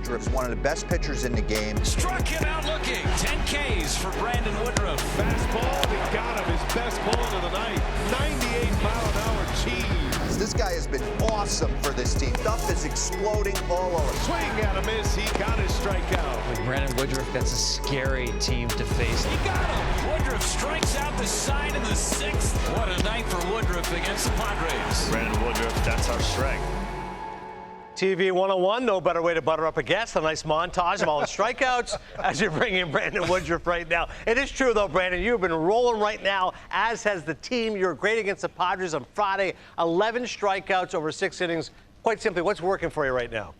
Woodruff is one of the best pitchers in the game. Struck him out looking. 10 Ks for Brandon Woodruff. Fastball, he got him his best pull of the night. 98-mile-an-hour cheese. This guy has been awesome for this team. Stuff is exploding all over. Swing and a miss. He got his strikeout. With Brandon Woodruff, that's a scary team to face. He got him. Woodruff strikes out the side in the 6th. What a night for Woodruff against the Padres. Brandon Woodruff, that's our strength. TV 101, no better way to butter up a guest. A nice montage of all the strikeouts as you're bringing in Brandon Woodruff right now. It is true, though, Brandon. You've been rolling right now, as has the team. You're great against the Padres on Friday. 11 strikeouts over 6 innings. Quite simply, what's working for you right now?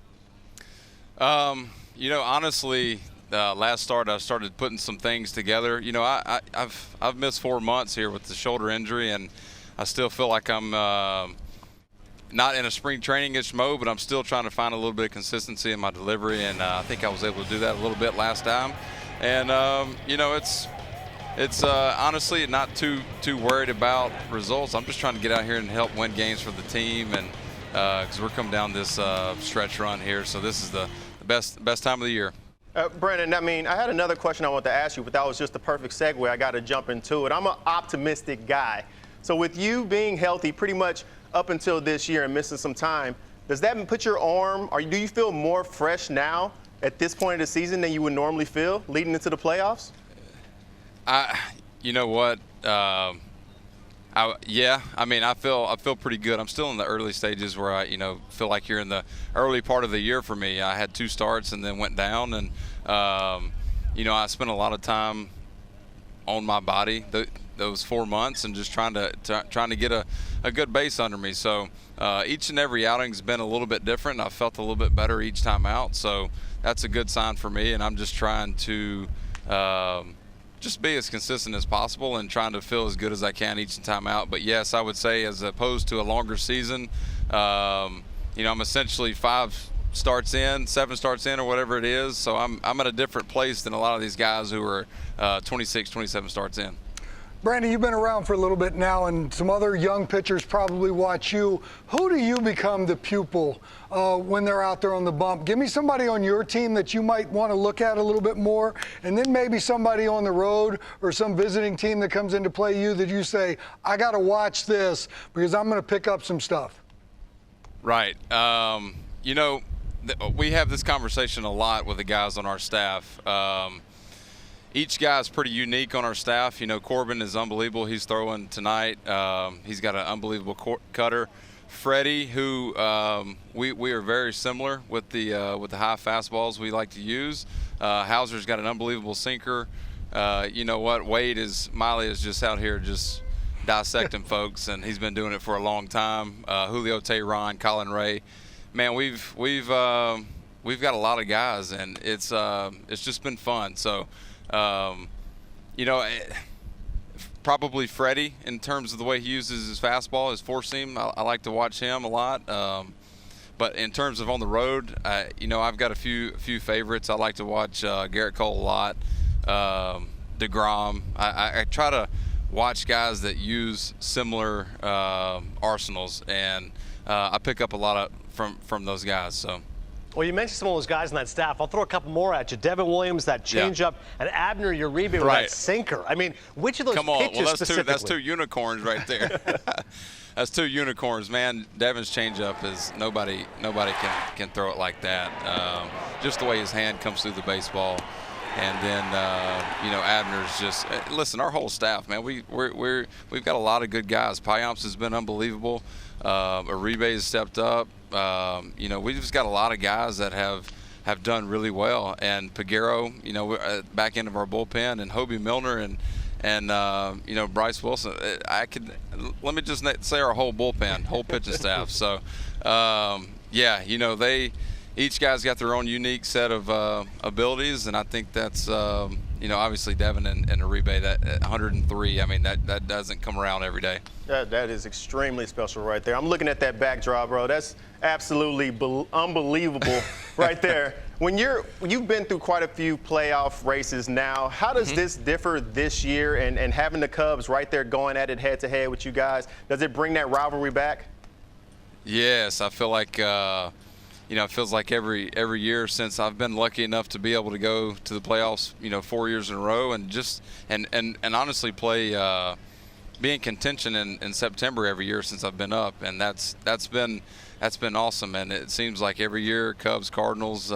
Honestly, last start I started putting some things together. I've missed 4 months here with the shoulder injury, and I still feel like I'm not in a spring training-ish mode, but I'm still trying to find a little bit of consistency in my delivery, and I think I was able to do that a little bit last time. And it's honestly not too worried about results. I'm just trying to get out here and help win games for the team, and because we're coming down this stretch run here, so this is the best time of the year. Brandon, I had another question I wanted to ask you, but that was just the perfect segue. I got to jump into it. I'm an optimistic guy. So with you being healthy pretty much up until this year and missing some time, does that put your arm, or do you feel more fresh now at this point of the season than you would normally feel leading into the playoffs? You know what? I feel pretty good. I'm still in the early stages where I, feel like you're in the early part of the year for me. I had 2 starts and then went down, and I spent a lot of time on my body those 4 months and just trying to get a good base under me. So each and every outing's been a little bit different. I felt a little bit better each time out, so that's a good sign for me. And I'm just trying to just be as consistent as possible and trying to feel as good as I can each time out. But yes, I would say as opposed to a longer season, I'm essentially 7 starts in or whatever it is. So I'm at a different place than a lot of these guys who are 26, 27 starts in. Brandon, you've been around for a little bit now, and some other young pitchers probably watch you. Who do you become the pupil when they're out there on the bump? Give me somebody on your team that you might want to look at a little bit more, and then maybe somebody on the road or some visiting team that comes into play you that you say, I got to watch this because I'm going to pick up some stuff. Right. We have this conversation a lot with the guys on our staff. Each guy's pretty unique on our staff. Corbin is unbelievable. He's throwing tonight. He's got an unbelievable cutter. Freddie, who we are very similar with the high fastballs we like to use. Hauser's got an unbelievable sinker. Miley is just out here just dissecting folks, and he's been doing it for a long time. Julio Teheran, Colin Ray. Man, we've got a lot of guys, and it's just been fun. So. Probably Freddie in terms of the way he uses his fastball, his four seam. I like to watch him a lot. But in terms of on the road, I've got a few favorites. I like to watch Garrett Cole a lot, DeGrom. I try to watch guys that use similar arsenals, and I pick up a lot from those guys. So. Well, you mentioned some of those guys on that staff. I'll throw a couple more at you. Devin Williams, that changeup, and Abner Uribe with that sinker. Which of those pitches specifically? That's two unicorns right there. That's 2 unicorns, man. Devin's changeup is nobody can throw it like that. Just the way his hand comes through the baseball, and then Abner's just listen. Our whole staff, man. We've got a lot of good guys. Payamps has been unbelievable. Uribe has stepped up. We've just got a lot of guys that have done really well, and Peguero, back end of our bullpen, and Hobie Milner and Bryce Wilson. Let me just say our whole bullpen, whole pitching staff. So they each guy's got their own unique set of abilities, and I think that's obviously Devin and Uribe, that 103. That doesn't come around every day. That is extremely special right there. I'm looking at that backdrop, bro. That's absolutely unbelievable right there. When you've been through quite a few playoff races now, how does this differ this year, and having the Cubs right there going at it head-to-head with you guys, does it bring that rivalry back? Yes, I feel like you know, it feels like every year since I've been lucky enough to be able to go to the playoffs, you know, 4 years in a row, and just and honestly play, be in contention in September every year since I've been up, and that's been awesome. And it seems like every year, Cubs, Cardinals,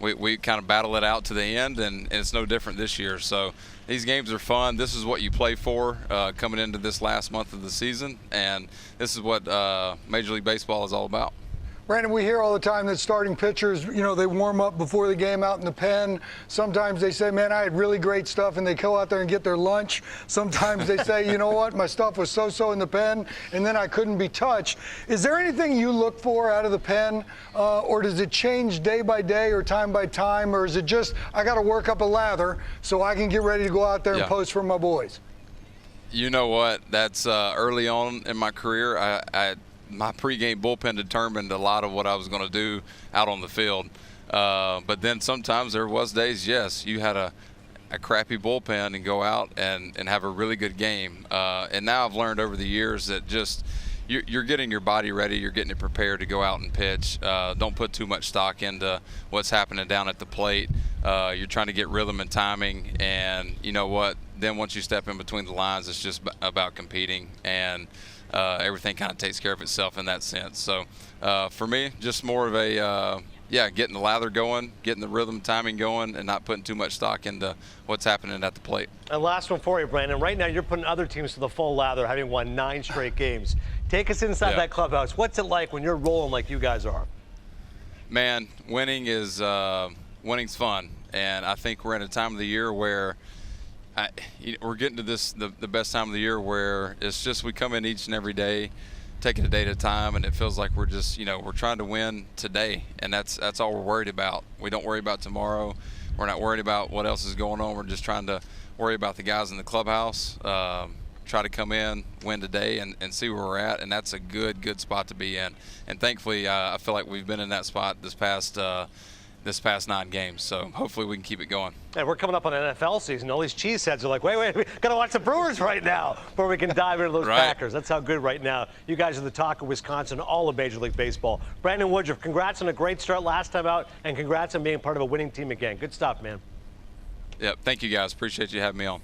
we kind of battle it out to the end, and it's no different this year. So these games are fun. This is what you play for coming into this last month of the season, and this is what Major League Baseball is all about. Brandon, we hear all the time that starting pitchers, you know, they warm up before the game out in the pen. Sometimes they say, man, I had really great stuff, and they go out there and get their lunch. Sometimes they say, you know what, my stuff was so-so in the pen, and then I couldn't be touched. Is there anything you look for out of the pen, or does it change day by day or time by time, or is it just, I got to work up a lather so I can get ready to go out there and post for my boys? You know what? That's early on in my career. My pregame bullpen determined a lot of what I was going to do out on the field. But then sometimes there was days, yes, you had a crappy bullpen and go out and have a really good game. And now I've learned over the years that just you're getting your body ready, you're getting it prepared to go out and pitch. Don't put too much stock into what's happening down at the plate. You're trying to get rhythm and timing, and you know what? Then once you step in between the lines, it's just about competing, and everything kind of takes care of itself in that sense. So for me, just more of a getting the lather going, getting the rhythm timing going, and not putting too much stock into what's happening at the plate. And last one for you, Brandon. Right now you're putting other teams to the full lather, having won 9 straight games. Take us inside that clubhouse. What's it like when you're rolling like you guys are? Man, winning's fun, and I think we're in a time of the year where we're getting to the best time of the year where it's just we come in each and every day, taking a day at a time, and it feels like we're just, you know, we're trying to win today, and that's all we're worried about. We don't worry about tomorrow. We're not worried about what else is going on. We're just trying to worry about the guys in the clubhouse, try to come in, win today, and see where we're at, and that's a good spot to be in. And thankfully, I feel like we've been in that spot this past 9 games, so hopefully we can keep it going. And we're coming up on NFL season. All these cheeseheads are like, wait, we got to watch the Brewers right now before we can dive into those Packers. That's how good right now. You guys are the talk of Wisconsin, all of Major League Baseball. Brandon Woodruff, congrats on a great start last time out, and congrats on being part of a winning team again. Good stuff, man. Yep, thank you guys. Appreciate you having me on.